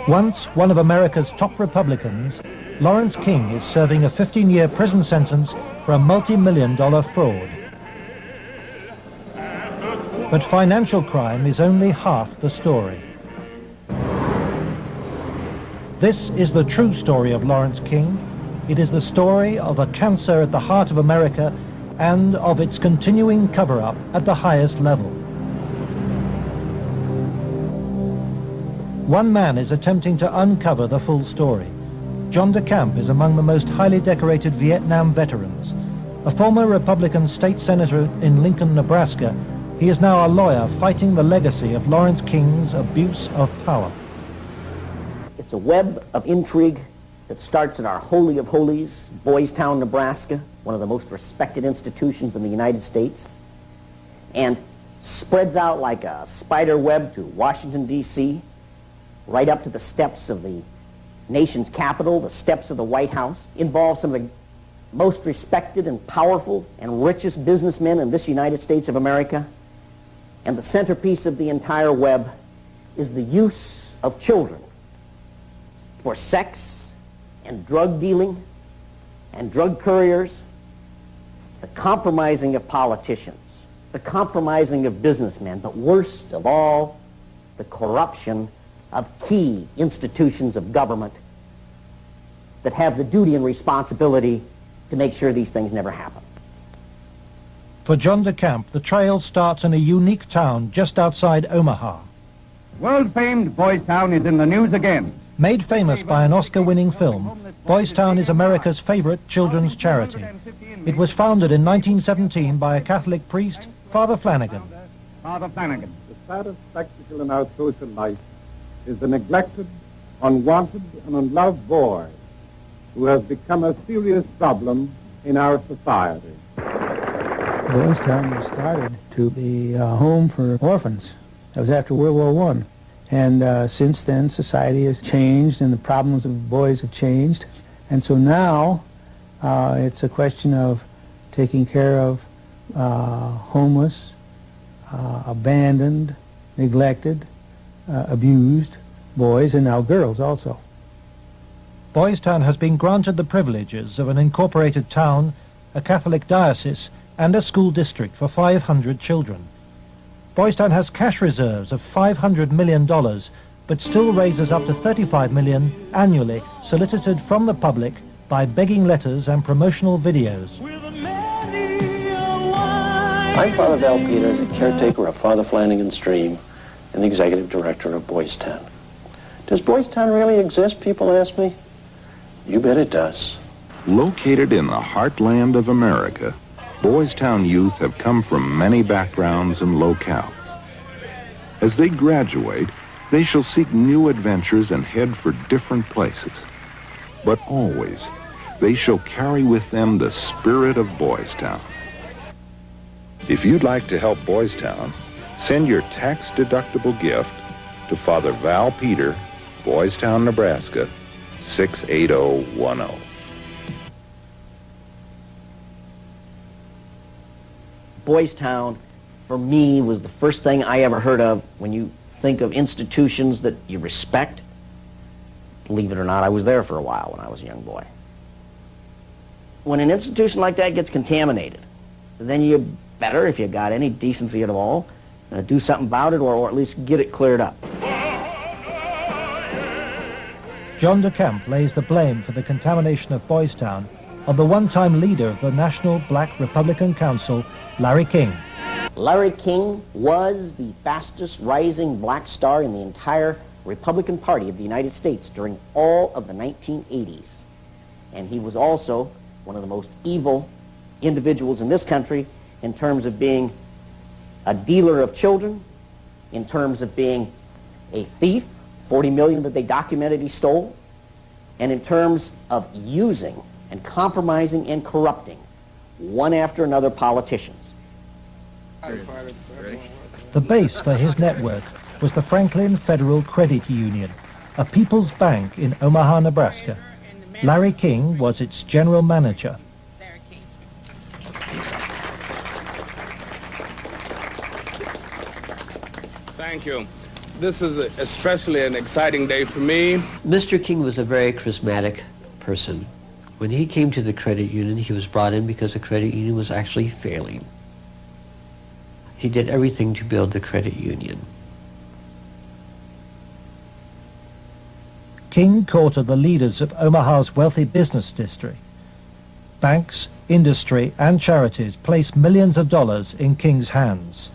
Once one of America's top Republicans, Lawrence King is serving a 15-year prison sentence for a multi-million-dollar fraud. But financial crime is only half the story. This is the true story of Lawrence King. It is the story of a cancer at the heart of America and of its continuing cover-up at the highest level. One man is attempting to uncover the full story. John DeCamp is among the most highly decorated Vietnam veterans. A former Republican state senator in Lincoln, Nebraska, he is now a lawyer fighting the legacy of Lawrence King's abuse of power. It's a web of intrigue that starts at our Holy of Holies, Boys Town, Nebraska, one of the most respected institutions in the United States, and spreads out like a spider web to Washington, D.C., right up to the steps of the nation's capital, the steps of the White House, involves some of the most respected and powerful and richest businessmen in this United States of America. And the centerpiece of the entire web is the use of children for sex and drug dealing and drug couriers, the compromising of politicians, the compromising of businessmen, but worst of all, the corruption of key institutions of government that have the duty and responsibility to make sure these things never happen. For John DeCamp, the trail starts in a unique town just outside Omaha. World-famed Boys Town is in the news again. Made famous by an Oscar-winning film, Boys Town is America's favorite children's charity. It was founded in 1917 by a Catholic priest, Father Flanagan. Father Flanagan. The saddest spectacle in our social life is the neglected, unwanted, and unloved boy who has become a serious problem in our society. Boys Town was started to be a home for orphans. That was after World War I. And since then, society has changed and the problems of boys have changed. And so now it's a question of taking care of homeless, abandoned, neglected, abused boys, and now girls also. Boys Town has been granted the privileges of an incorporated town, a Catholic diocese, and a school district for 500 children. Boys Town has cash reserves of $500 million, but still raises up to $35 million annually, solicited from the public by begging letters and promotional videos. I'm Father Val Peter, the caretaker of Father Flanagan's Stream and the executive director of Boys Town. Does Boys Town really exist, people ask me? You bet it does. Located in the heartland of America, Boys Town youth have come from many backgrounds and locales. As they graduate, they shall seek new adventures and head for different places. But always, they shall carry with them the spirit of Boys Town. If you'd like to help Boys Town, send your tax-deductible gift to Father Val Peter, Boys Town, Nebraska, 68010. Boys Town, for me, was the first thing I ever heard of when you think of institutions that you respect. Believe it or not, I was there for a while when I was a young boy. When an institution like that gets contaminated, then you better, if you got any decency at all, do something about it, or at least get it cleared up. John DeCamp lays the blame for the contamination of Boys Town on the one-time leader of the National Black Republican Council, Larry King. Larry King was the fastest rising black star in the entire Republican Party of the United States during all of the 1980s. And he was also one of the most evil individuals in this country in terms of being a dealer of children, in terms of being a thief, 40 million that they documented he stole, and in terms of using and compromising and corrupting one after another politicians. The base for his network was the Franklin Federal Credit Union, a people's bank in Omaha, Nebraska. Larry King was its general manager. Thank you. This is especially an exciting day for me. Mr. King was a very charismatic person. When he came to the credit union, he was brought in because the credit union was actually failing. He did everything to build the credit union. King courted the leaders of Omaha's wealthy business district. Banks, industry, and charities placed millions of dollars in King's hands.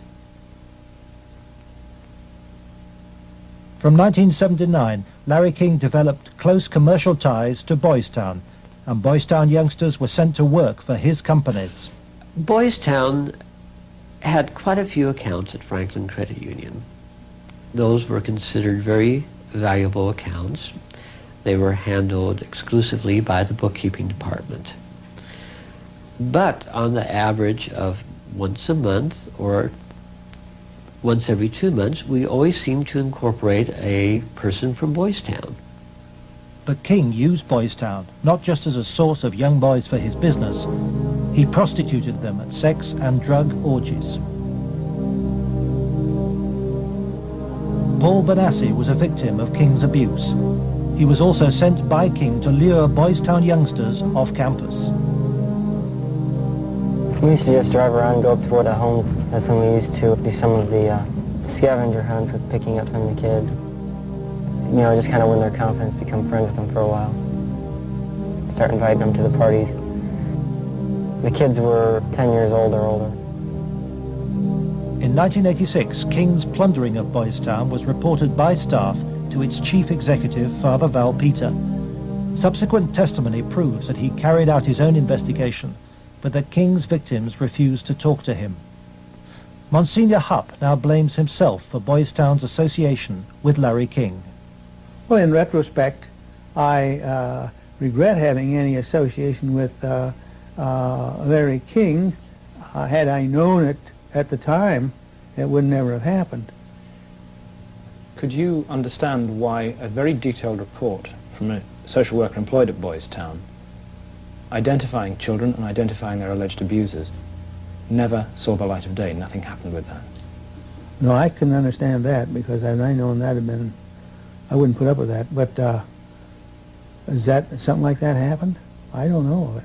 From 1979, Larry King developed close commercial ties to Boys Town, and Boys Town youngsters were sent to work for his companies. Boys Town had quite a few accounts at Franklin Credit Union. Those were considered very valuable accounts. They were handled exclusively by the bookkeeping department. But on the average of once a month or once every 2 months, we always seemed to incorporate a person from Boys Town. But King used Boys Town not just as a source of young boys for his business. He prostituted them at sex and drug orgies. Paul Benassi was a victim of King's abuse. He was also sent by King to lure Boys Town youngsters off campus. We used to just drive around and go up toward the home. That's when we used to do some of the scavenger hunts with picking up some of the kids. You know, just kind of win their confidence, become friends with them for a while. Start inviting them to the parties. The kids were 10 years old or older. In 1986, King's plundering of Boys Town was reported by staff to its chief executive, Father Val Peter. Subsequent testimony proves that he carried out his own investigation, but that King's victims refused to talk to him. Monsignor Hupp now blames himself for Boys Town's association with Larry King. Well, in retrospect, I regret having any association with Larry King. Had I known it at the time, it would never have happened. Could you understand why a very detailed report from a social worker employed at Boys Town, identifying children and identifying their alleged abusers, never saw the light of day? Nothing happened with that. No, I can understand that, because had I known that had been, I wouldn't put up with that. But is that something like that happened? I don't know of it.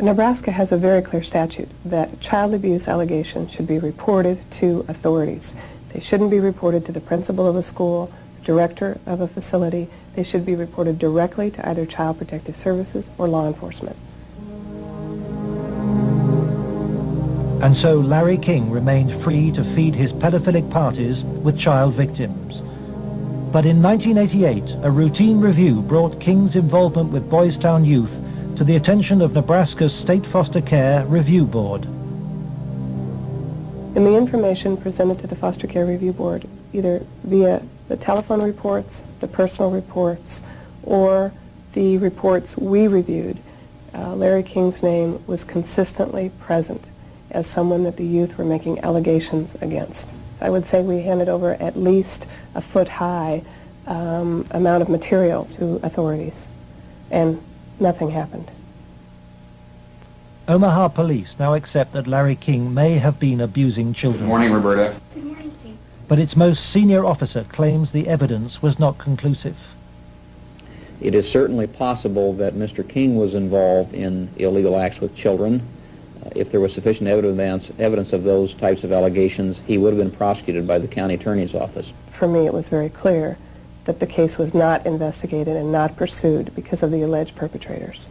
Nebraska has a very clear statute that child abuse allegations should be reported to authorities. They shouldn't be reported to the principal of a school, the director of a facility. They should be reported directly to either Child Protective Services or law enforcement. And so Larry King remained free to feed his pedophilic parties with child victims. But in 1988, a routine review brought King's involvement with Boys Town youth to the attention of Nebraska's State Foster Care Review Board. In the information presented to the Foster Care Review Board, either via the telephone reports, the personal reports, or the reports we reviewed, Larry King's name was consistently present as someone that the youth were making allegations against. So I would say we handed over at least a foot-high amount of material to authorities, and nothing happened. Omaha police now accept that Larry King may have been abusing children. Good morning, Roberta. Good morning, Steve. But its most senior officer claims the evidence was not conclusive. It is certainly possible that Mr. King was involved in illegal acts with children. If there was sufficient evidence of those types of allegations, he would have been prosecuted by the county attorney's office. For me, it was very clear that the case was not investigated and not pursued because of the alleged perpetrators.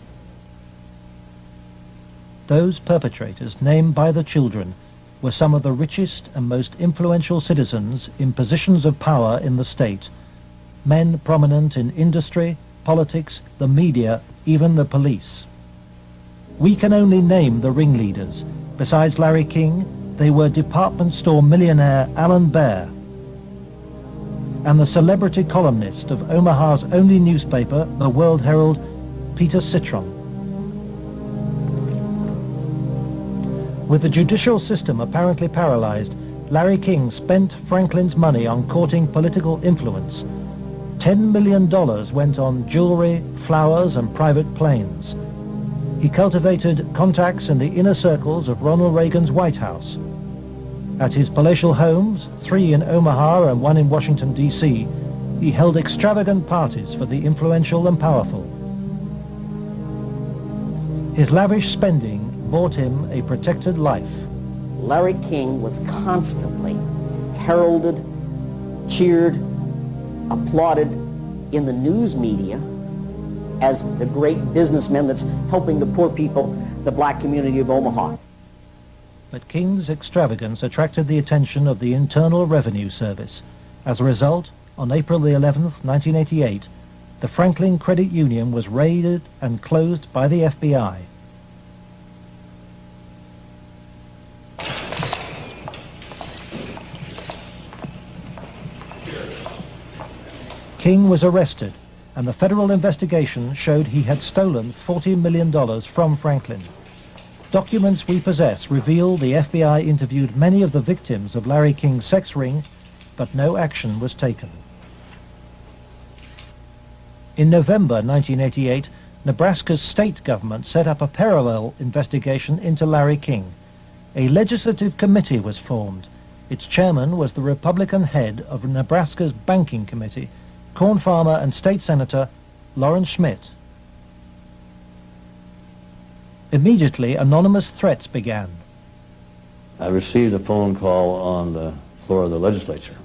Those perpetrators, named by the children, were some of the richest and most influential citizens in positions of power in the state, men prominent in industry, politics, the media, even the police. We can only name the ringleaders. Besides Larry King, they were department store millionaire Alan Baer and the celebrity columnist of Omaha's only newspaper, the World Herald, Peter Citron. With the judicial system apparently paralyzed, Larry King spent Franklin's money on courting political influence. $10 million went on jewelry, flowers, and private planes. He cultivated contacts in the inner circles of Ronald Reagan's White House. At his palatial homes, 3 in Omaha and 1 in Washington, D.C., he held extravagant parties for the influential and powerful. His lavish spending bought him a protected life. Larry King was constantly heralded, cheered, applauded in the news media as the great businessman that's helping the poor people, the black community of Omaha. But King's extravagance attracted the attention of the Internal Revenue Service. As a result, on April the 11th, 1988, the Franklin Credit Union was raided and closed by the FBI. King was arrested, and the federal investigation showed he had stolen $40 million from Franklin. Documents we possess reveal the FBI interviewed many of the victims of Larry King's sex ring, but no action was taken. In November 1988, Nebraska's state government set up a parallel investigation into Larry King. A legislative committee was formed. Its chairman was the Republican head of Nebraska's Banking Committee, corn farmer and state senator Lawrence Schmidt. Immediately, anonymous threats began. I received a phone call on the floor of the legislature.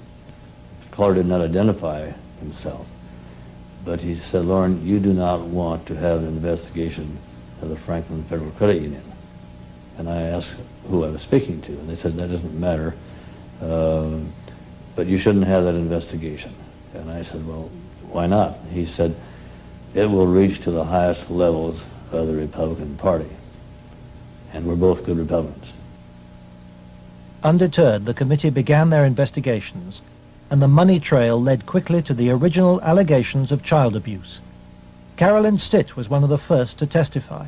The caller did not identify himself, but he said, "Lauren, you do not want to have an investigation of the Franklin Federal Credit Union." And I asked who I was speaking to, and they said, "That doesn't matter, but you shouldn't have that investigation." And I said, "Well, why not?" He said, "It will reach to the highest levels of the Republican Party, and we're both good Republicans." Undeterred, the committee began their investigations, and the money trail led quickly to the original allegations of child abuse. Carolyn Stitt was one of the first to testify.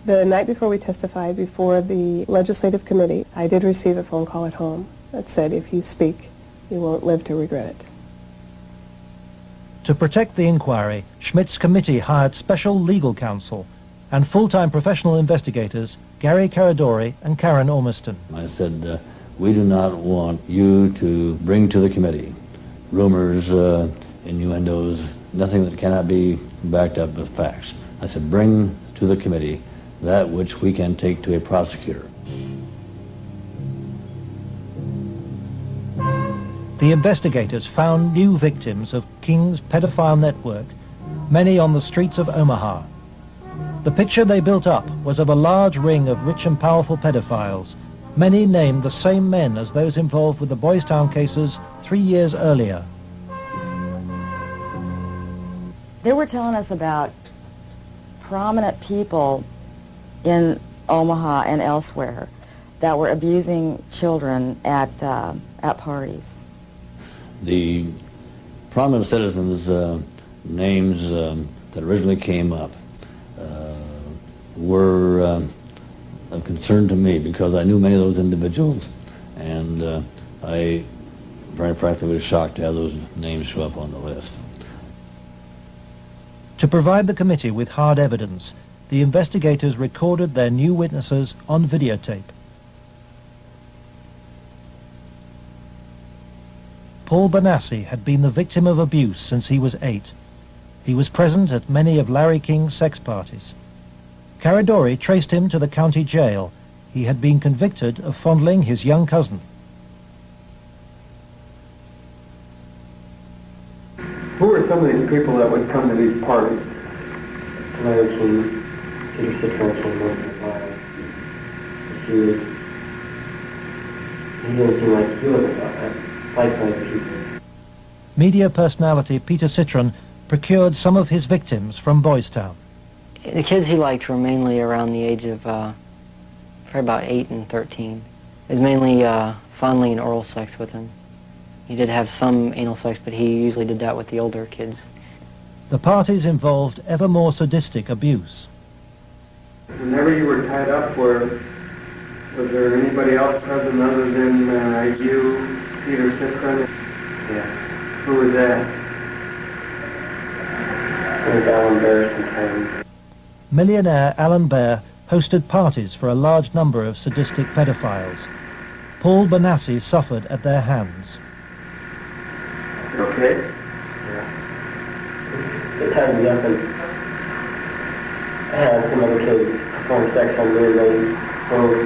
The night before we testified before the legislative committee, I did receive a phone call at home that said, "If you speak, you won't live to regret it." To protect the inquiry, Schmidt's committee hired special legal counsel and full-time professional investigators Gary Caradori and Karen Ormiston. I said, "We do not want you to bring to the committee rumors, innuendos, nothing that cannot be backed up with facts." I said, "Bring to the committee that which we can take to a prosecutor." The investigators found new victims of King's pedophile network, many on the streets of Omaha. The picture they built up was of a large ring of rich and powerful pedophiles, many named the same men as those involved with the Boys Town cases 3 years earlier. They were telling us about prominent people in Omaha and elsewhere that were abusing children at parties. The prominent citizens' names that originally came up were of concern to me because I knew many of those individuals, and I, very frankly, was shocked to have those names show up on the list. To provide the committee with hard evidence, the investigators recorded their new witnesses on videotape. Paul Bonassi had been the victim of abuse since he was 8. He was present at many of Larry King's sex parties. Caradori traced him to the county jail. He had been convicted of fondling his young cousin. some of these people that would come to these parties? Larry King, Peter Citron came once in a while. He didn't seem like he wasn't liked by the people. Media personality Peter Citron procured some of his victims from Boys Town. The kids he liked were mainly around the age of probably about 8 and 13. It was mainly fondling and oral sex with them. He did have some anal sex, but he usually did that with the older kids. The parties involved ever more sadistic abuse. Whenever you were tied up, was there anybody else present other than you, Peter Citron? Yes. Who was that? It was Alan Bear sometimes. Millionaire Alan Bear hosted parties for a large number of sadistic pedophiles. Paul Benassi suffered at their hands. You okay? Yeah. They tied me up and I had some other kids perform sex on me and they were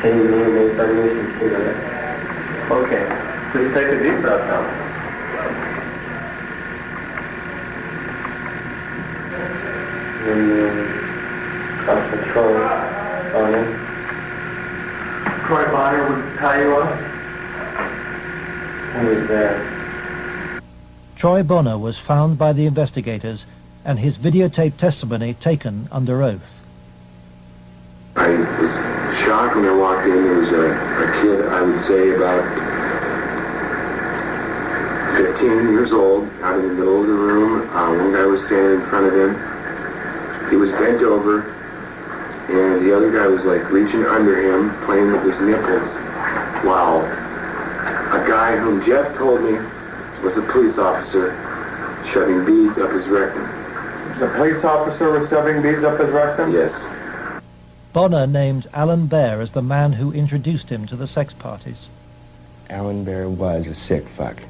hitting me and they burned me some cigarettes. Okay. Just take a deep breath now. And Constable Troy Bonner. Troy Bonner would tie you up? He was there. Troy Bonner was found by the investigators and his videotape testimony taken under oath. I was shocked when I walked in. There was a kid, I would say about 15 years old, out in the middle of the room. One guy was standing in front of him. He was bent over, and the other guy was like reaching under him, playing with his nipples, while a guy whom Jeff told me was a police officer shoving beads up his rectum. The police officer was shoving beads up his rectum? Yes. Bonner named Alan Bear as the man who introduced him to the sex parties. Alan Bear was a sick fuck.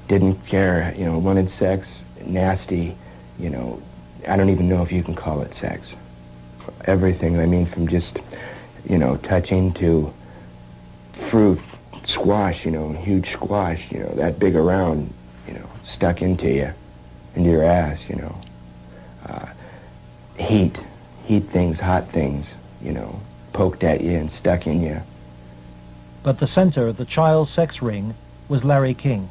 Didn't care, wanted sex, nasty, I don't even know if you can call it sex. Everything, I mean, from just, touching to fruit, squash, huge squash, that big around, stuck into you, into your ass, heat things, hot things, poked at you and stuck in you. But the center of the child sex ring was Larry King.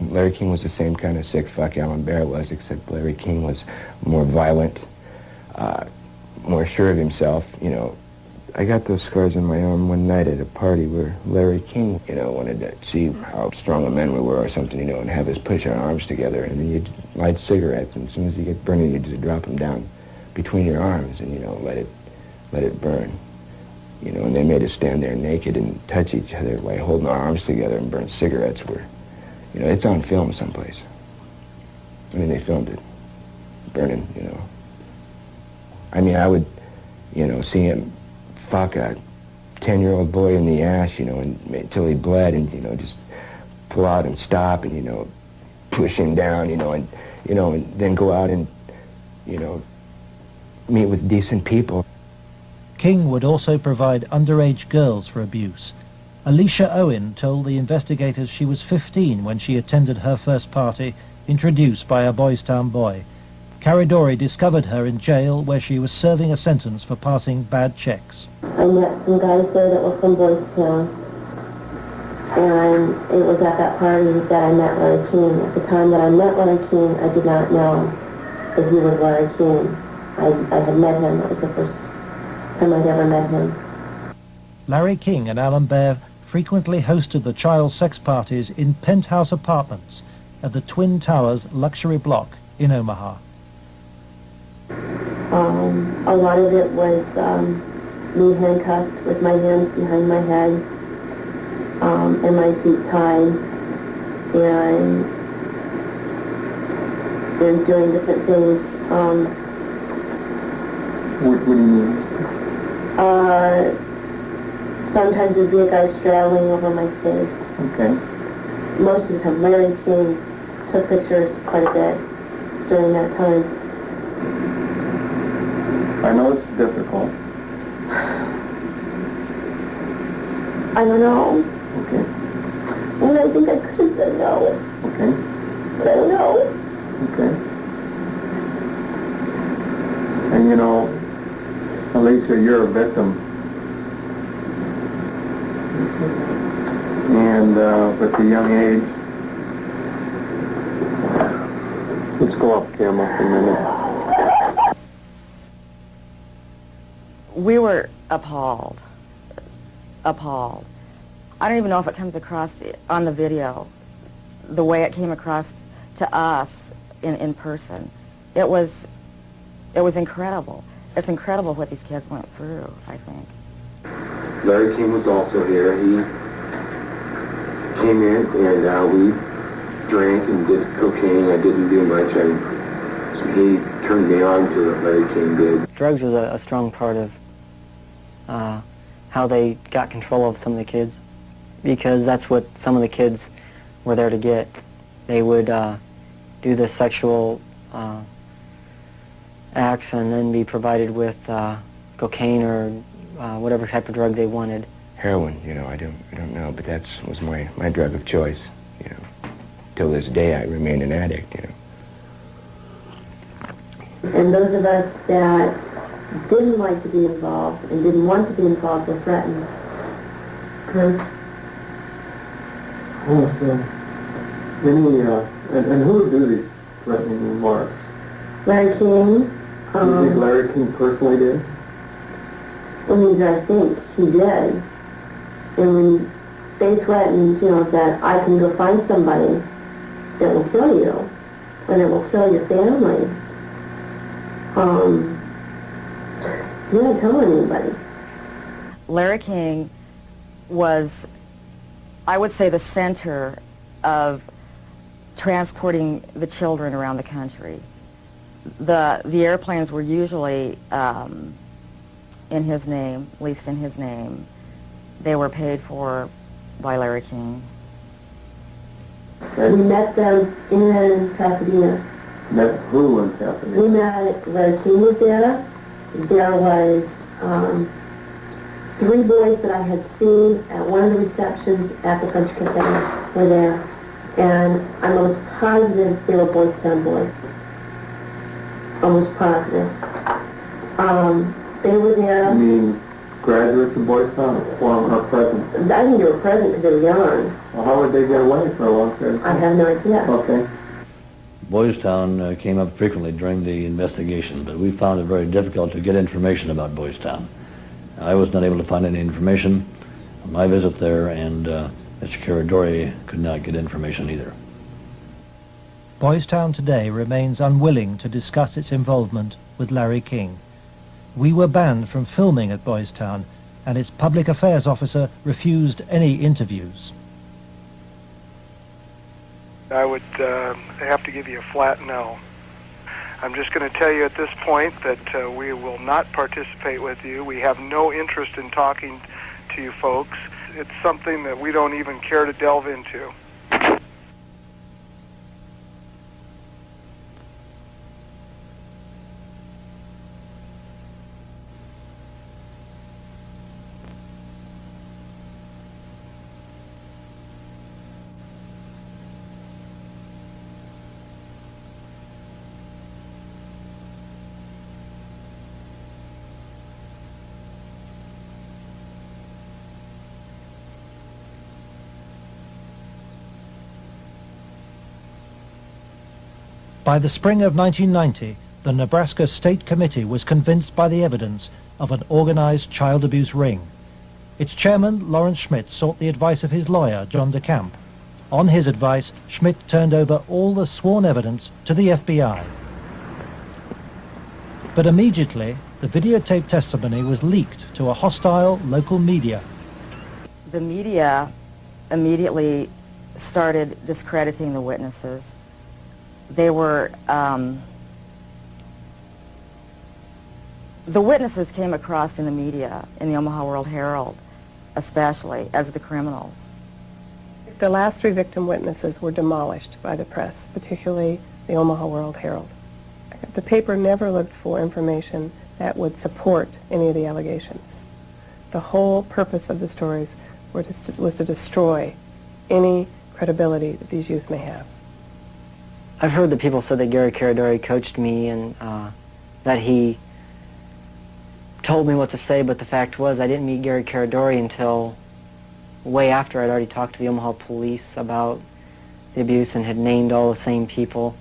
Larry King was the same kind of sick fuck Alan Bear was, except Larry King was more violent, more sure of himself, I got those scars on my arm one night at a party where Larry King, wanted to see how strong a man we were or something, and have us push our arms together, and then you'd light cigarettes, and as soon as you get burning, you'd just drop them down between your arms and, let it burn. And they made us stand there naked and touch each other while holding our arms together and burn cigarettes where, it's on film someplace. I mean, they filmed it, burning, I mean, I would, see him fuck a 10-year-old boy in the ass, until he bled and, just pull out and stop and, push him down, and then go out and, meet with decent people. King would also provide underage girls for abuse. Alicia Owen told the investigators she was 15 when she attended her first party, introduced by a Boys Town boy. Caridori discovered her in jail where she was serving a sentence for passing bad checks. I met some guys there that were from Boys Town, and it was at that party that I met Larry King. At the time that I met Larry King, I did not know that he was Larry King. I had met him. It was the first time I'd ever met him. Larry King and Alan Bear frequently hosted the child sex parties in penthouse apartments at the Twin Towers luxury block in Omaha. A lot of it was me handcuffed with my hands behind my head and my feet tied and doing different things. What do you mean? Sometimes there'd be a guy straddling over my face. Okay. Most of the time, Larry King took pictures quite a bit during that time. I know it's difficult. I don't know. Okay. I think I could have said no. Okay. But I don't know. Okay. And you know, Alicia, you're a victim. And with a young age, let's go off camera for a minute. We were appalled. Appalled. I don't even know if it comes across on the video, the way it came across to us in person. It was incredible. It's incredible what these kids went through, I think. Larry King was also here. He came in and we drank and did cocaine. I didn't do much. So he turned me on to what Larry King did. Drugs was a strong part of how they got control of some of the kids, because that's what some of the kids were there to get. They would do the sexual acts and then be provided with cocaine or whatever type of drug they wanted. Heroin, you know, I don't know, but that was my drug of choice, you know. Till this day, I remain an addict, you know. And those of us that didn't like to be involved and didn't want to be involved were threatened. Okay. Oh, so any, and who would do these threatening remarks? Larry King. Do you think Larry King personally did? I mean, I think he did. And when they threatened, you know, that I can go find somebody that will kill you, or that will kill your family, you don't tell anybody. Larry King was, I would say, the center of transporting the children around the country. The airplanes were usually in his name, at least in his name. They were paid for by Larry King. We met them in Pasadena. Met who in Pasadena? We met, Larry King was there. There was 3 boys that I had seen at one of the receptions at the French Cafe were there. And I'm almost positive they were Boys Town boys. Almost positive. They were there. You mean graduates of Boys Town or present? I think they were present because they were young. Well, how would they get away for a long period of time? I have no idea. Okay. Boys Town came up frequently during the investigation, but we found it very difficult to get information about Boys Town. I was not able to find any information on my visit there, and Mr. Caradori could not get information either. Boys Town today remains unwilling to discuss its involvement with Larry King. We were banned from filming at Boys Town, and its public affairs officer refused any interviews. I would have to give you a flat no. I'm just going to tell you at this point that we will not participate with you. We have no interest in talking to you folks. It's something that we don't even care to delve into. By the spring of 1990, the Nebraska State Committee was convinced by the evidence of an organized child abuse ring. Its chairman, Lawrence Schmidt, sought the advice of his lawyer, John DeCamp. On his advice, Schmidt turned over all the sworn evidence to the FBI. But immediately, the videotape testimony was leaked to a hostile local media. The media immediately started discrediting the witnesses. They were, the witnesses came across in the media, in the Omaha World-Herald, especially, as the criminals. The last 3 victim witnesses were demolished by the press, particularly the Omaha World-Herald. The paper never looked for information that would support any of the allegations. The whole purpose of the stories was to destroy any credibility that these youth may have. I've heard that people said that Gary Caradori coached me and that he told me what to say, but the fact was I didn't meet Gary Caradori until way after I'd already talked to the Omaha police about the abuse and had named all the same people.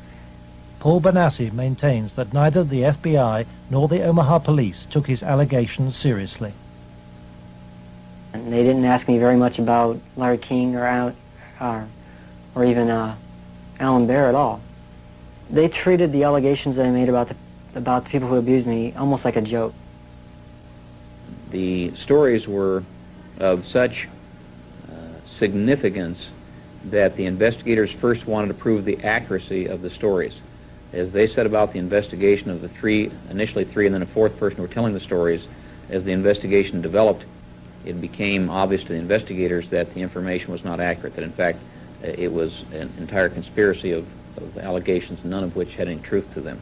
Paul Benassi maintains that neither the FBI nor the Omaha police took his allegations seriously. And they didn't ask me very much about Larry King or even Alan Baer at all. They treated the allegations that I made about the people who abused me almost like a joke. The stories were of such significance that the investigators first wanted to prove the accuracy of the stories. As they set about the investigation of the three, initially three and then a fourth person who were telling the stories, as the investigation developed, it became obvious to the investigators that the information was not accurate, that in fact it was an entire conspiracy of allegations, none of which had any truth to them.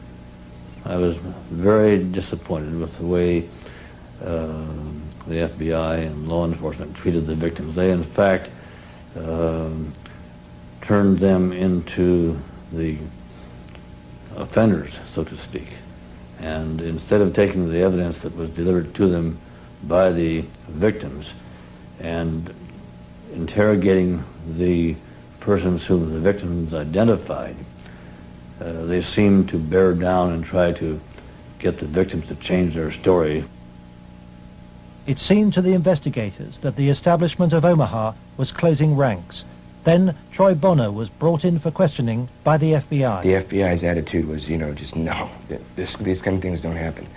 I was very disappointed with the way the FBI and law enforcement treated the victims. They, in fact, turned them into the offenders, so to speak. And instead of taking the evidence that was delivered to them by the victims and interrogating the persons whom the victims identified, they seemed to bear down and try to get the victims to change their story. It seemed to the investigators that the establishment of Omaha was closing ranks. Then Troy Bonner was brought in for questioning by the FBI. The FBI's attitude was, just no, these kind of things don't happen.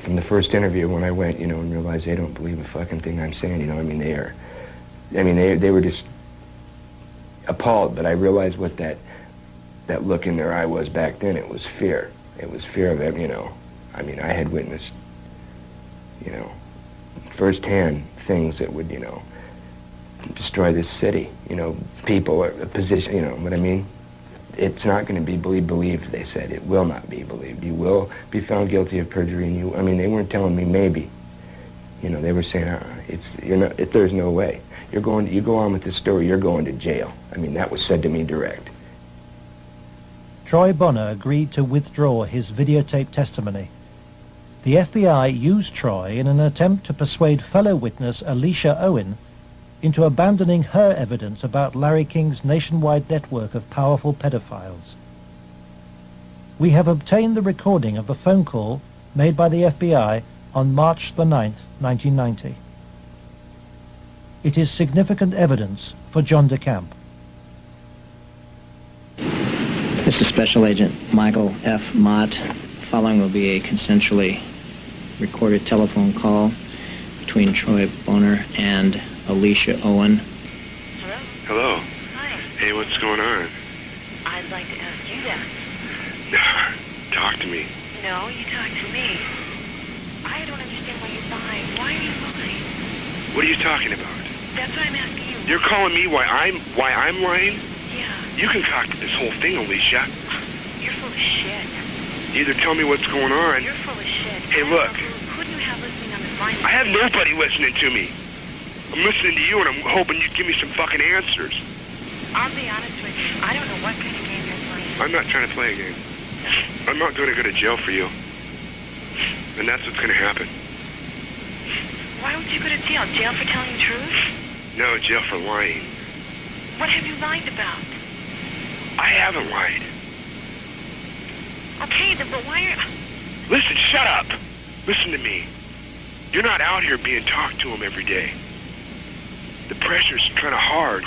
From the first interview when I went, and realized they don't believe a fucking thing I'm saying, they were just appalled, but I realized what that look in their eye was back then. It was fear. It was fear of it, I had witnessed, firsthand things that would, destroy this city, people, a position, what I mean? It's not going to be believed, they said. It will not be believed. You will be found guilty of perjury, and they weren't telling me maybe. They were saying, there's no way. You go on with this story, you're going to jail. That was said to me direct. Troy Bonner agreed to withdraw his videotape testimony. The FBI used Troy in an attempt to persuade fellow witness Alicia Owen into abandoning her evidence about Larry King's nationwide network of powerful pedophiles. We have obtained the recording of the phone call made by the FBI on March the 9th, 1990. It is significant evidence for John DeCamp. This is Special Agent Michael F. Mott. Following will be a consensually recorded telephone call between Troy Bonner and Alicia Owen. Hello. Hi. Hey, what's going on? I'd like to ask you that. Talk to me. No, you talk to me. I don't understand why you're lying. Why are you lying? What are you talking about? That's what I'm asking you. You're calling me why I'm lying? Yeah. You concocted this whole thing, Alicia. You're full of shit. Either tell me what's going on. You're full of shit. Hey, look. Who do you have listening on this line? I have nobody listening to me. I'm listening to you, and I'm hoping you'd give me some fucking answers. I'll be honest with you. I don't know what kind of game you're playing. I'm not trying to play a game. I'm not going to go to jail for you. And that's what's going to happen. Why would you go to jail? Jail for telling the truth? No, jail for lying. What have you lied about? I haven't lied. Okay, then, but why are... Listen, shut up. Listen to me. You're not out here being talked to them every day. The pressure's kind of hard.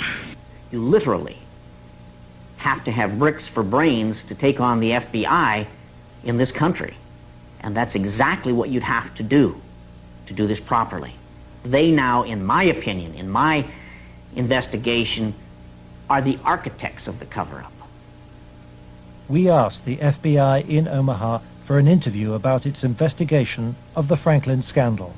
You literally have to have bricks for brains to take on the FBI in this country. And that's exactly what you'd have to do this properly. They now, in my opinion, in my investigation, are the architects of the cover-up. We asked the FBI in Omaha for an interview about its investigation of the Franklin scandal.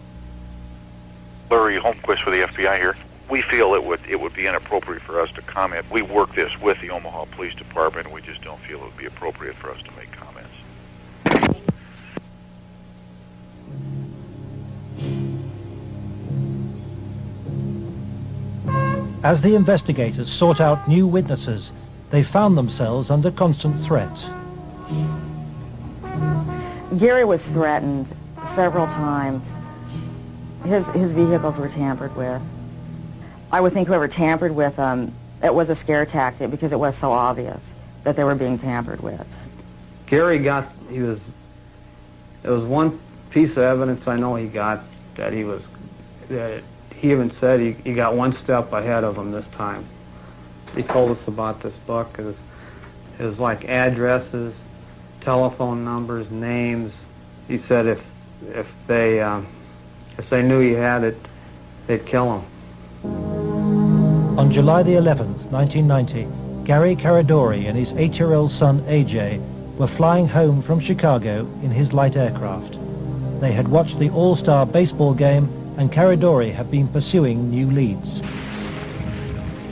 Larry Holmquist with the FBI here. We feel it would be inappropriate for us to comment. We work this with the Omaha Police Department, and we just don't feel it would be appropriate for us to make comments. As the investigators sought out new witnesses, they found themselves under constant threat. Gary was threatened several times. His vehicles were tampered with. I would think whoever tampered with them, it was a scare tactic because it was so obvious that they were being tampered with. Gary it was one piece of evidence I know he got that he even said he got one step ahead of him this time. He told us about this book. It was like addresses, telephone numbers, names. He said if they knew he had it, they'd kill him. On July the 11th, 1990, Gary Caradori and his 8-year-old son AJ were flying home from Chicago in his light aircraft. They had watched the All-Star baseball game, and Caradori had been pursuing new leads.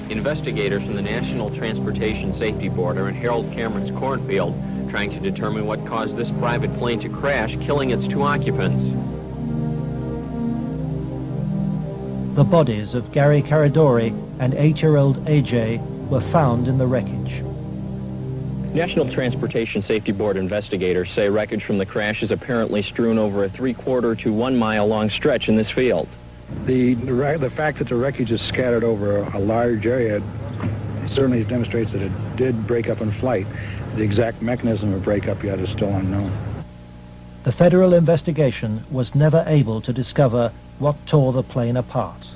Investigators from the National Transportation Safety Board are in Harold Cameron's cornfield trying to determine what caused this private plane to crash, killing its 2 occupants. The bodies of Gary Caradori and 8-year-old AJ were found in the wreckage. National Transportation Safety Board investigators say wreckage from the crash is apparently strewn over a 3/4 to 1 mile long stretch in this field. The fact that the wreckage is scattered over a large area certainly demonstrates that it did break up in flight. The exact mechanism of breakup yet is still unknown. The federal investigation was never able to discover what tore the plane apart.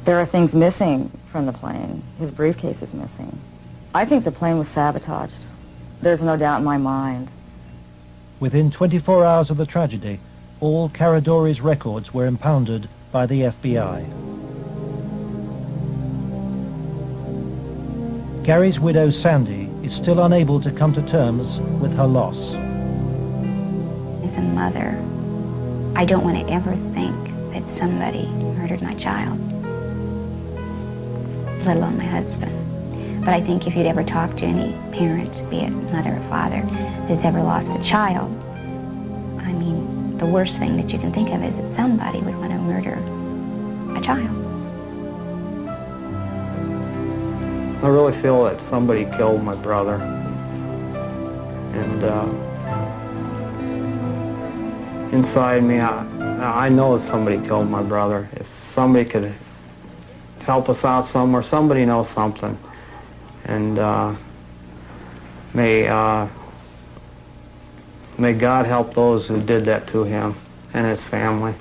There are things missing from the plane. His briefcase is missing. I think the plane was sabotaged. There's no doubt in my mind. Within 24 hours of the tragedy, all Caradori's records were impounded by the FBI. Gary's widow, Sandy, is still unable to come to terms with her loss. As a mother, I don't want to ever think that somebody murdered my child, let alone my husband. But I think if you'd ever talk to any parent, be it mother or father, who's ever lost a child, I mean, the worst thing that you can think of is that somebody would want to murder a child. I really feel that somebody killed my brother. And inside me, I know that somebody killed my brother. If somebody could help us out somewhere, somebody knows something. And may God help those who did that to him and his family.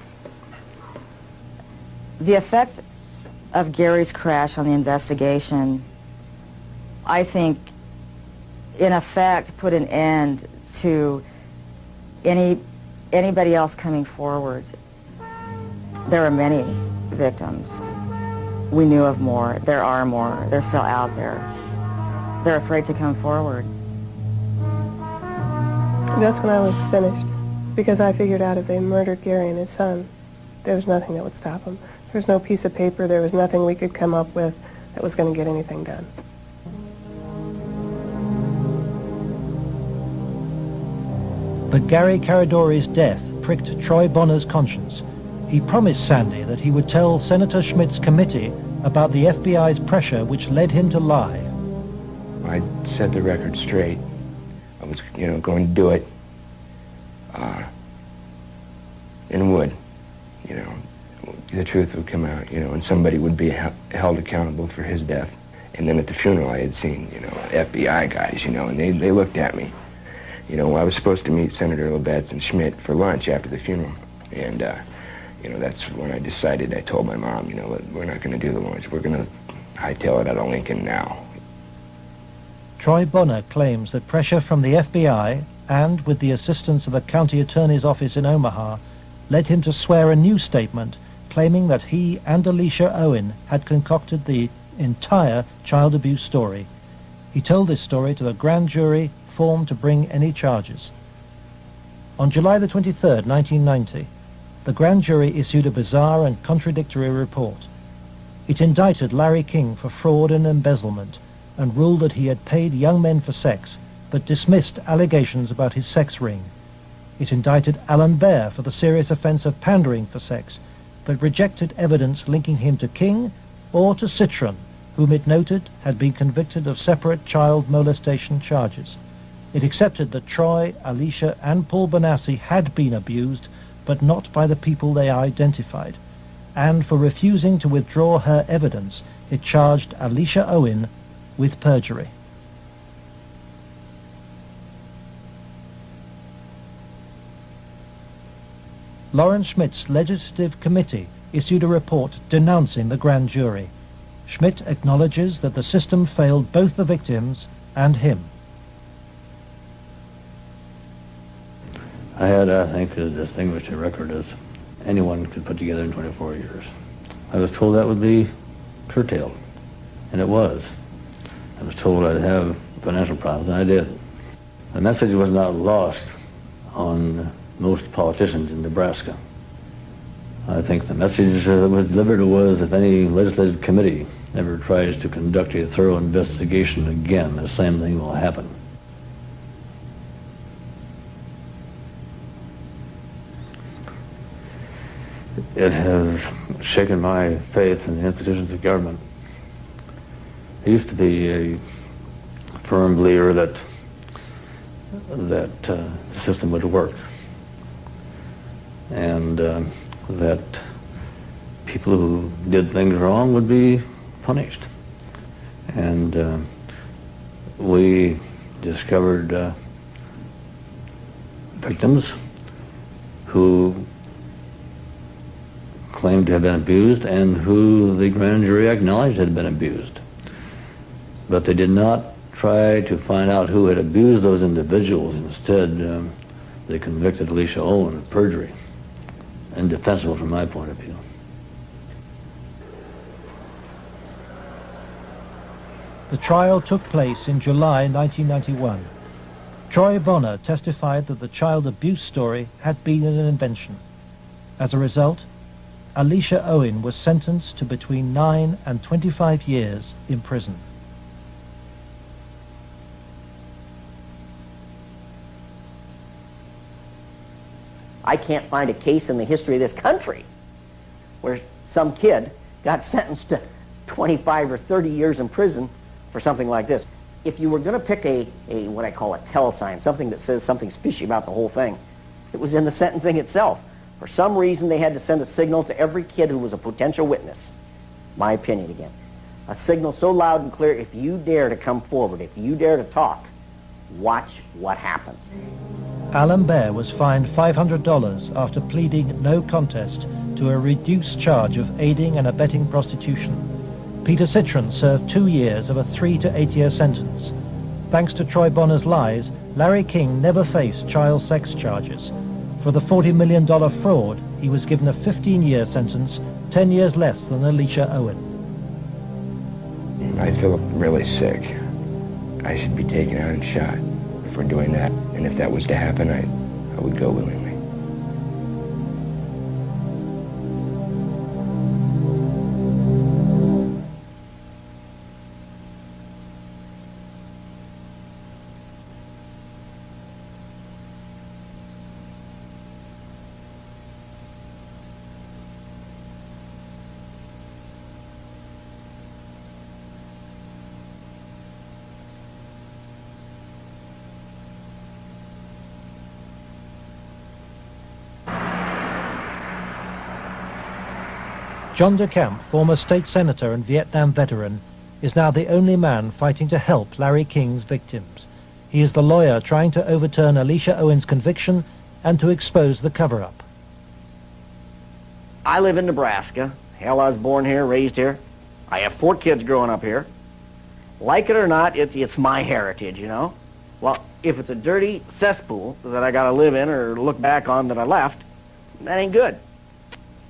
The effect of Gary's crash on the investigation, I think, in effect, put an end to anybody else coming forward. There are many victims. We knew of more. There are more. They're still out there. They're afraid to come forward. That's when I was finished, because I figured out if they murdered Gary and his son, there was nothing that would stop them. There was no piece of paper. There was nothing we could come up with that was going to get anything done. But Gary Caradori's death pricked Troy Bonner's conscience. He promised Sandy that he would tell Senator Schmidt's committee about the FBI's pressure which led him to lie. I set the record straight. I was, going to do it. And would, the truth would come out, and somebody would be held accountable for his death. And then at the funeral I had seen, FBI guys, and they looked at me. I was supposed to meet Senator Labetz and Schmidt for lunch after the funeral. And, that's when I decided, I told my mom, we're not going to do the lunch. We're going to hightail it out of Lincoln now. Troy Bonner claims that pressure from the FBI and with the assistance of the county attorney's office in Omaha led him to swear a new statement claiming that he and Alicia Owen had concocted the entire child abuse story. He told this story to the grand jury formed to bring any charges. On July the 23rd, 1990, the grand jury issued a bizarre and contradictory report. It indicted Larry King for fraud and embezzlement and ruled that he had paid young men for sex, but dismissed allegations about his sex ring. It indicted Alan Baer for the serious offense of pandering for sex, but rejected evidence linking him to King or to Citron, whom it noted had been convicted of separate child molestation charges. It accepted that Troy, Alicia, and Paul Bonassi had been abused, but not by the people they identified. And for refusing to withdraw her evidence, it charged Alicia Owen with perjury. Lawrence Schmidt's legislative committee issued a report denouncing the grand jury. Schmidt acknowledges that the system failed both the victims and him. I had, I think, as distinguished a record as anyone could put together in 24 years. I was told that would be curtailed, and it was. I was told I'd have financial problems, and I did. The message was not lost on most politicians in Nebraska. I think the message that was delivered was, if any legislative committee ever tries to conduct a thorough investigation again, the same thing will happen. It has shaken my faith in the institutions of government. I used to be a firm believer that the system would work, and that people who did things wrong would be punished. And we discovered victims who claimed to have been abused and who the grand jury acknowledged had been abused. But they did not try to find out who had abused those individuals. Instead, they convicted Alicia Owen of perjury. Indefensible from my point of view. The trial took place in July 1991. Troy Bonner testified that the child abuse story had been an invention. As a result, Alicia Owen was sentenced to between 9 and 25 years in prison. I can't find a case in the history of this country where some kid got sentenced to 25 or 30 years in prison for something like this. If you were going to pick a what I call a telesign, something that says something fishy about the whole thing, it was in the sentencing itself. For some reason, they had to send a signal to every kid who was a potential witness. My opinion again. A signal so loud and clear, if you dare to come forward, if you dare to talk, watch what happens. Alan Baer was fined $500 after pleading no contest to a reduced charge of aiding and abetting prostitution. Peter Citron served 2 years of a 3 to 8 year sentence. Thanks to Troy Bonner's lies, Larry King never faced child sex charges. For the $40 million fraud, he was given a 15-year sentence, 10 years less than Alicia Owen. I feel really sick. I should be taken out and shot for doing that. And if that was to happen, I would go willingly. John DeCamp, former state senator and Vietnam veteran, is now the only man fighting to help Larry King's victims. He is the lawyer trying to overturn Alicia Owen's conviction and to expose the cover-up. I live in Nebraska. Hell, I was born here, raised here. I have 4 kids growing up here. Like it or not, it's my heritage, you know? Well, if it's a dirty cesspool that I got to live in or look back on that I left, that ain't good.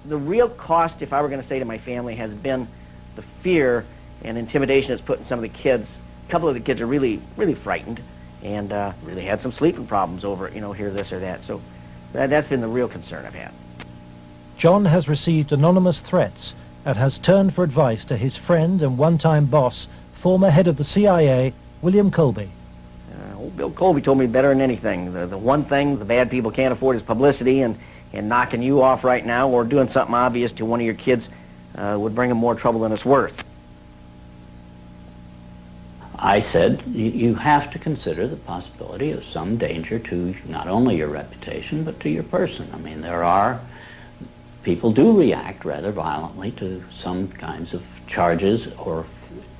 The real cost, if I were going to say to my family, has been the fear and intimidation it's put in some of the kids. A couple of the kids are really, really frightened and really had some sleeping problems over, you know, hear this or that. So that's been the real concern I've had. John has received anonymous threats and has turned for advice to his friend and one-time boss, former head of the CIA, William Colby. Old Bill Colby told me better than anything. The one thing the bad people can't afford is publicity, and knocking you off right now or doing something obvious to one of your kids would bring him more trouble than it's worth. I said, you have to consider the possibility of some danger to not only your reputation, but to your person. I mean, people do react rather violently to some kinds of charges, or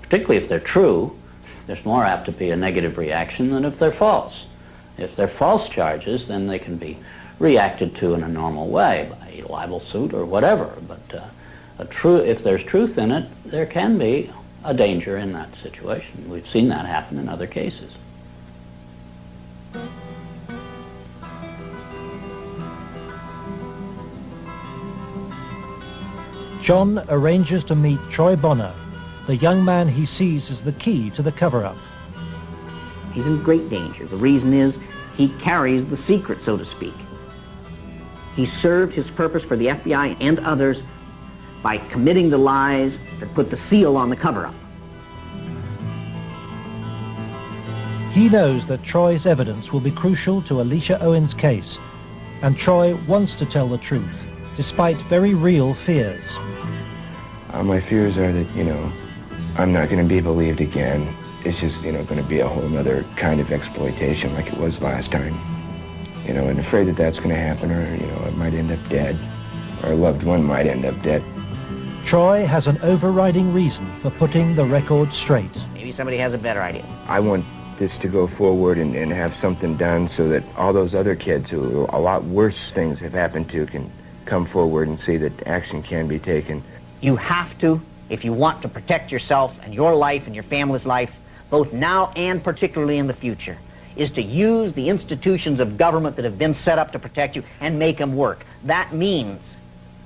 particularly if they're true, there's more apt to be a negative reaction than if they're false. If they're false charges, then they can be reacted to in a normal way, by a libel suit or whatever. But if there's truth in it, there can be a danger in that situation. We've seen that happen in other cases. John arranges to meet Troy Bonner, the young man he sees as the key to the cover-up. He's in great danger. The reason is he carries the secret, so to speak. He served his purpose for the FBI and others by committing the lies that put the seal on the cover-up. He knows that Troy's evidence will be crucial to Alicia Owen's case, and Troy wants to tell the truth, despite very real fears. My fears are that, I'm not going to be believed again. It's just, going to be a whole other kind of exploitation like it was last time. And afraid that that's going to happen, or, I might end up dead, or a loved one might end up dead. Troy has an overriding reason for putting the record straight. Maybe somebody has a better idea. I want this to go forward and have something done so that all those other kids who a lot worse things have happened to can come forward and see that action can be taken. You have to, if you want to protect yourself and your life and your family's life, both now and particularly in the future, is to use the institutions of government that have been set up to protect you and make them work. That means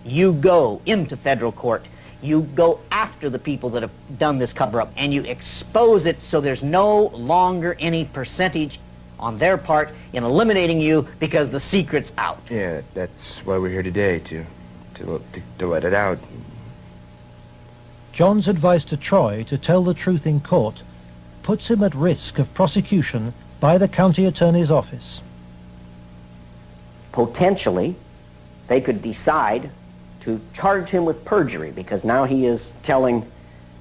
you go into federal court, you go after the people that have done this cover-up, and you expose it so there's no longer any percentage on their part in eliminating you because the secret's out. Yeah, that's why we're here today, to let it out. John's advice to Troy to tell the truth in court puts him at risk of prosecution by the county attorney's office. Potentially, they could decide to charge him with perjury, because now he is telling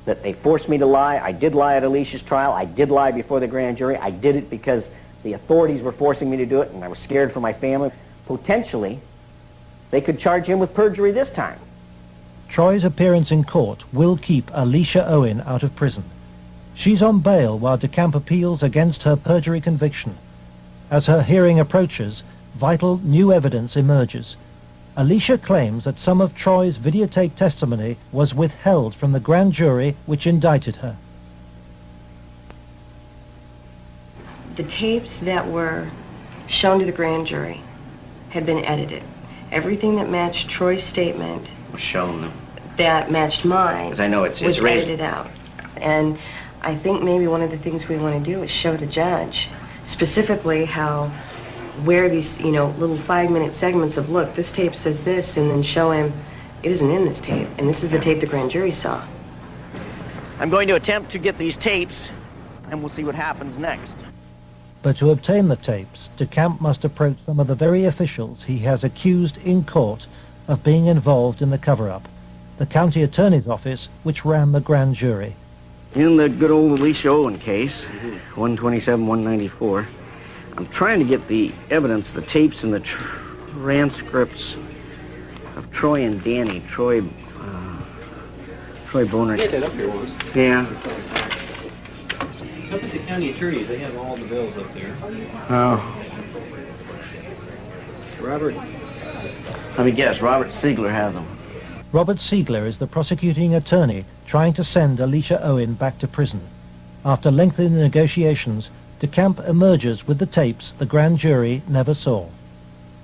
that they forced me to lie. I did lie at Alicia's trial. I did lie before the grand jury. I did it because the authorities were forcing me to do it, and I was scared for my family. Potentially, they could charge him with perjury this time. Troy's appearance in court will keep Alicia Owen out of prison. She's on bail while DeCamp appeals against her perjury conviction. As her hearing approaches, vital new evidence emerges. Alicia claims that some of Troy's videotape testimony was withheld from the grand jury which indicted her. The tapes that were shown to the grand jury had been edited. Everything that matched Troy's statement Was shown. that matched mine 'Cause I know it's was raised. edited out. And I think maybe one of the things we want to do is show the judge specifically where these, little 5-minute segments of, look, this tape says this, and then show him it isn't in this tape, and this is the tape the grand jury saw. I'm going to attempt to get these tapes, and we'll see what happens next. But to obtain the tapes, DeCamp must approach some of the very officials he has accused in court of being involved in the cover-up, the county attorney's office which ran the grand jury. In the good old Alicia Owen case, 127-194, I'm trying to get the evidence, the tapes and the transcripts of Troy and Danny. Troy Boner. Get that up here once. Yeah. It's up at the county attorneys. They have all the bills up there. Oh. Robert. Let me guess, Robert Siegler has them. Robert Siegler is the prosecuting attorney trying to send Alicia Owen back to prison. After lengthy negotiations, DeCamp emerges with the tapes the grand jury never saw.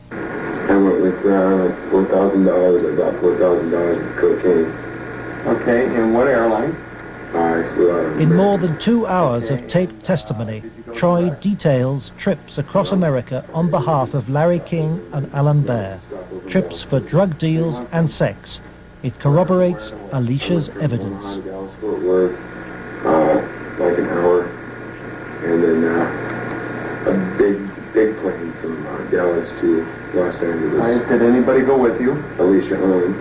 I went with like $4,000. I got $4,000 of cocaine. Okay, and what airline? In more than 2 hours of taped testimony, Troy details trips across America on behalf of Larry King and Alan Baer, trips for drug deals and sex. It corroborates Alicia's evidence. Fort Worth, like an hour, and then a big plane from Dallas to Los Angeles. Did anybody go with you? Alicia Owen.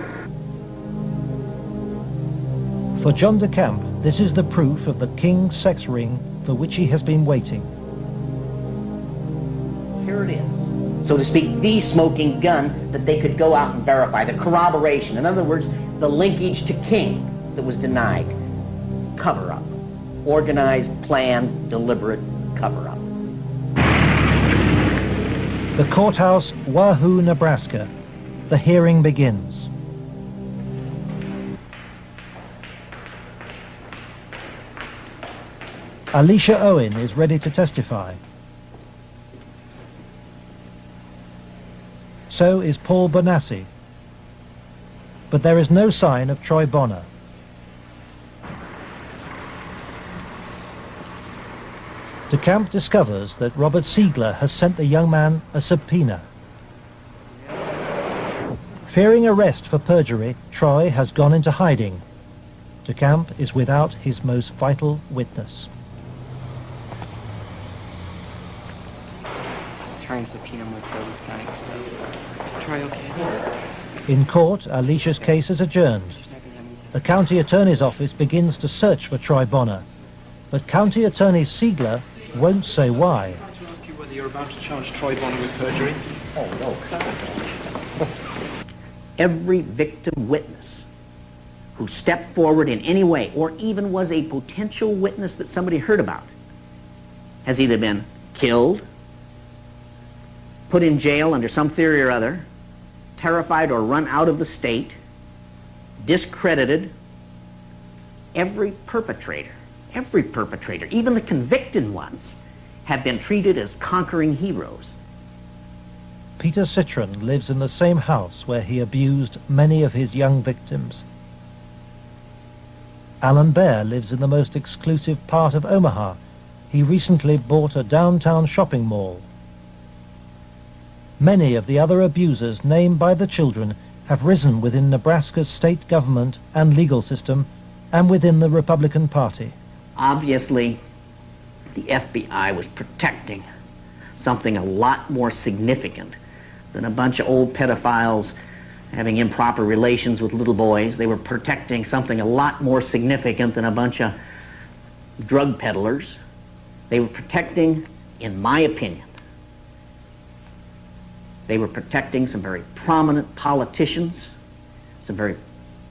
For John de Camp, this is the proof of the King sex ring for which he has been waiting. Here it is, so to speak, the smoking gun that they could go out and verify, the corroboration. In other words, the linkage to King that was denied. Cover-up. Organized, planned, deliberate cover-up. The courthouse, Wahoo, Nebraska. The hearing begins. Alicia Owen is ready to testify. So is Paul Bonassi. But there is no sign of Troy Bonner. De Camp discovers that Robert Siegler has sent the young man a subpoena. Fearing arrest for perjury, Troy has gone into hiding. De Camp is without his most vital witness. Just trying to subpoena him with those gangsters. Is Troy okay? In court, Alicia's case is adjourned. The county attorney's office begins to search for Troy Bonner, but County Attorney Siegler won't say why. I'd like to ask you whether you're about to charge Troy Bonner with perjury. Oh, no. Every victim witness who stepped forward in any way, or even was a potential witness that somebody heard about, has either been killed, put in jail under some theory or other, terrified or run out of the state, discredited. Every perpetrator, even the convicted ones, have been treated as conquering heroes. Peter Citron lives in the same house where he abused many of his young victims. Alan Baer lives in the most exclusive part of Omaha. He recently bought a downtown shopping mall. Many of the other abusers named by the children have risen within Nebraska's state government and legal system and within the Republican Party. Obviously, the FBI was protecting something a lot more significant than a bunch of old pedophiles having improper relations with little boys. They were protecting something a lot more significant than a bunch of drug peddlers. They were protecting, in my opinion, they were protecting some very prominent politicians, some very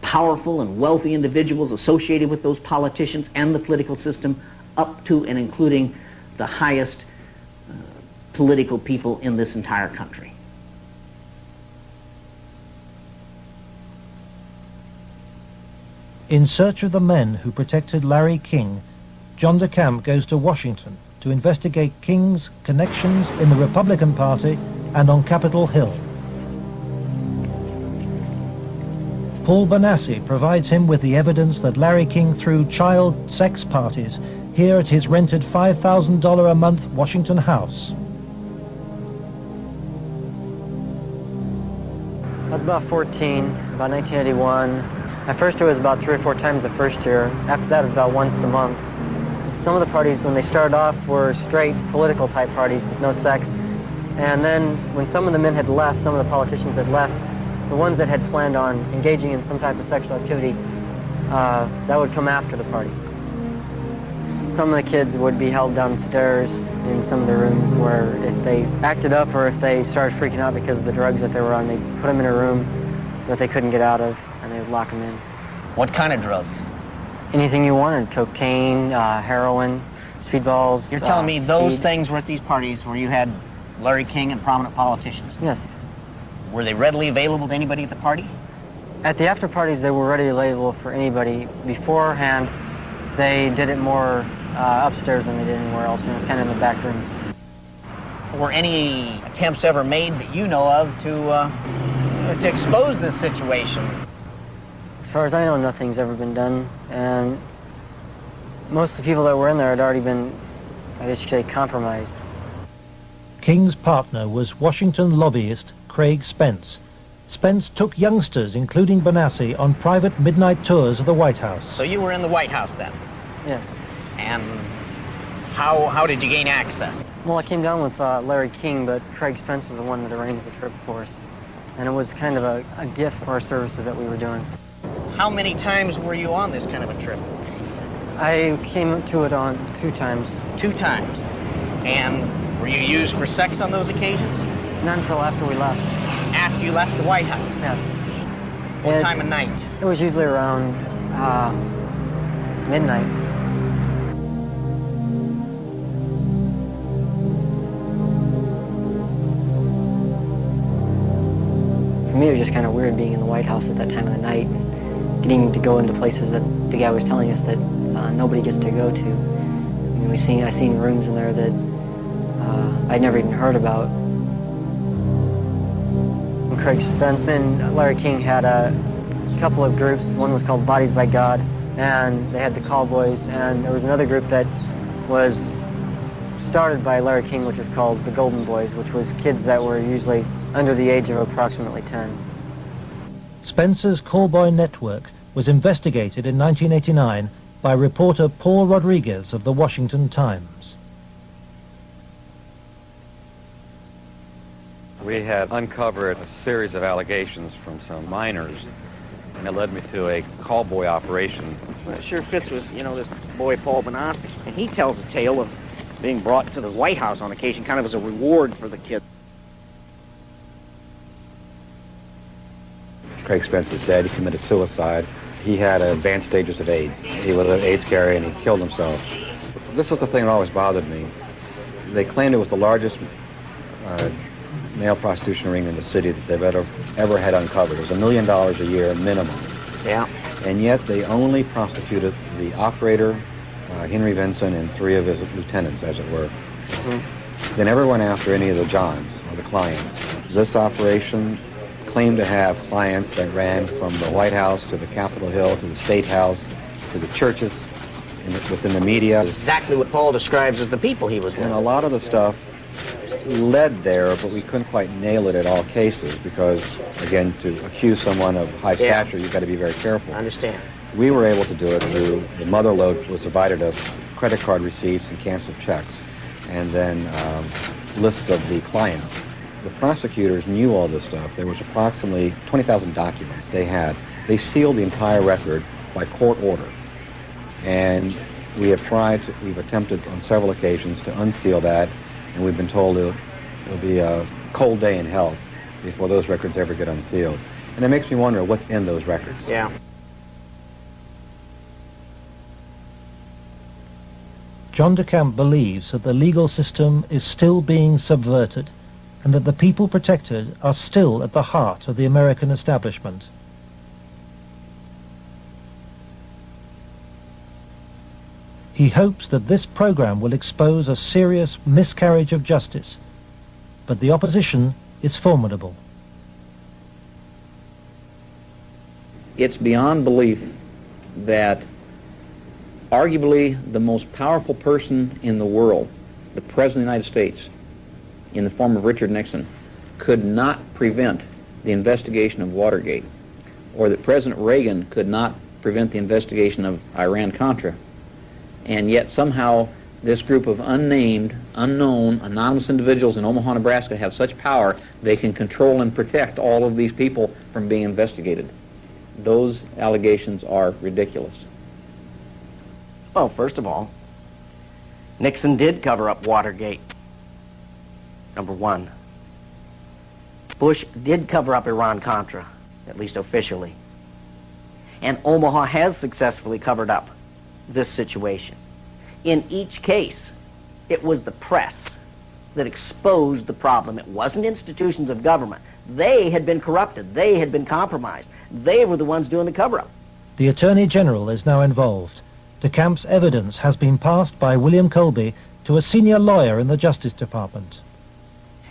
powerful and wealthy individuals associated with those politicians and the political system, up to and including the highest political people in this entire country. In search of the men who protected Larry King, John de Camp goes to Washington to investigate King's connections in the Republican Party and on Capitol Hill. Paul Bonassi provides him with the evidence that Larry King threw child sex parties here at his rented $5,000 a month Washington house. I was about 14, about 1981. At first it was about 3 or 4 times the first year. After that it was about once a month. Some of the parties, when they started off, were straight political type parties with no sex. And then when some of the men had left, some of the politicians had left, the ones that had planned on engaging in some type of sexual activity, that would come after the party. Some of the kids would be held downstairs in some of the rooms where if they acted up or if they started freaking out because of the drugs that they were on, they'd put them in a room that they couldn't get out of, and they would lock them in. What kind of drugs? Anything you wanted, cocaine, heroin, speedballs. You're telling me those speed. things were at these parties where you had Larry King and prominent politicians? Yes. Were they readily available to anybody at the party? At the after parties, they were readily available for anybody. Beforehand, they did it more upstairs than they did anywhere else, and it was kind of in the back rooms. Were any attempts ever made that you know of to expose this situation? As far as I know, nothing's ever been done, and most of the people that were in there had already been, I guess you could say, compromised. King's partner was Washington lobbyist Craig Spence. Spence took youngsters, including Bonassi, on private midnight tours of the White House. So you were in the White House then? Yes. And how did you gain access? Well, I came down with Larry King, but Craig Spence was the one that arranged the trip for us. And it was kind of a gift for our services that we were doing. How many times were you on this kind of a trip? I came to it on 2 times. 2 times. And were you used for sex on those occasions? Not until after we left. After you left the White House? Yeah. What time of night? It was usually around midnight. For me, it was just kind of weird being in the White House at that time of the night and getting to go into places that the guy was telling us that nobody gets to go to. I mean, I seen rooms in there that I'd never even heard about. Craig Spence and Larry King had a couple of groups. One was called Bodies by God, and they had the Cowboys, and there was another group that was started by Larry King, which was called the Golden Boys, which was kids that were usually under the age of approximately 10. Spencer's callboy network was investigated in 1989 by reporter Paul Rodriguez of the Washington Times. We had uncovered a series of allegations from some minors, and it led me to a callboy operation. Well, it sure fits with, this boy Paul Benassi. And he tells a tale of being brought to the White House on occasion, kind of as a reward for the kid. Craig Spence's dad, he committed suicide. He had advanced stages of AIDS. He was an AIDS carrier, and he killed himself. This was the thing that always bothered me. They claimed it was the largest male prostitution ring in the city that they've ever had uncovered. It was $1 million a year minimum. Yeah. And yet they only prosecuted the operator, Henry Vinson, and 3 of his lieutenants, as it were. Mm-hmm. They never went after any of the Johns or the clients. This operation claimed to have clients that ran from the White House to the Capitol Hill to the State House to the churches within the media. Exactly what Paul describes as the people he was with. And a lot of the stuff led there, but we couldn't quite nail it at all cases because, again, to accuse someone of high stature, you've got to be very careful. I understand. We were able to do it through the mother lode was provided us credit card receipts and canceled checks, and then lists of the clients. The prosecutors knew all this stuff. There was approximately 20,000 documents they had. They sealed the entire record by court order, and we've attempted on several occasions to unseal that, and we've been told it'll be a cold day in hell before those records ever get unsealed. And it makes me wonder what's in those records. Yeah. John DeCamp believes that the legal system is still being subverted and that the people protected are still at the heart of the American establishment. He hopes that this program will expose a serious miscarriage of justice, but the opposition is formidable. It's beyond belief that arguably the most powerful person in the world, the President of the United States, in the form of Richard Nixon, could not prevent the investigation of Watergate, or that President Reagan could not prevent the investigation of Iran-Contra. And yet somehow this group of unnamed, unknown, anonymous individuals in Omaha, Nebraska have such power they can control and protect all of these people from being investigated. Those allegations are ridiculous. Well, first of all, Nixon did cover up Watergate. Number one. Bush did cover up Iran-Contra, at least officially. And Omaha has successfully covered up this situation. In each case, it was the press that exposed the problem. It wasn't institutions of government. They had been corrupted. They had been compromised. They were the ones doing the cover-up. The Attorney General is now involved. DeCamp's evidence has been passed by William Colby to a senior lawyer in the Justice Department.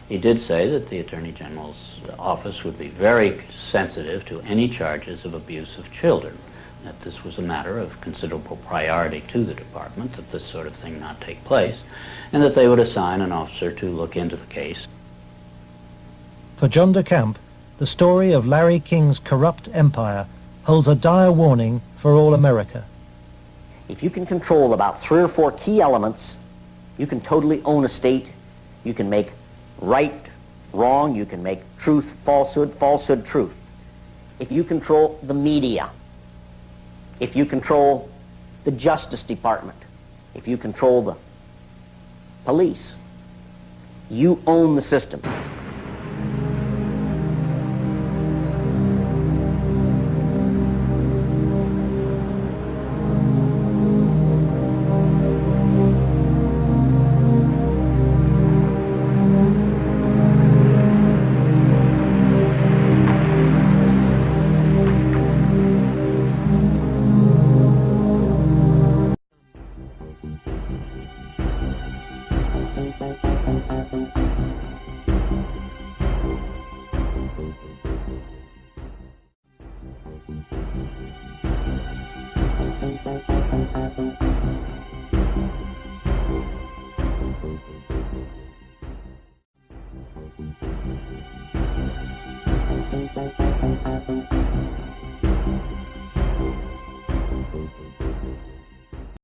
He did say that the Attorney General's office would be very sensitive to any charges of abuse of children, that this was a matter of considerable priority to the department, that this sort of thing not take place, and that they would assign an officer to look into the case. For John DeCamp, the story of Larry King's corrupt empire holds a dire warning for all America. If you can control about 3 or 4 key elements, you can totally own a state. You can make right wrong. You can make truth falsehood, falsehood truth. If you control the media, if you control the Justice Department, if you control the police, you own the system.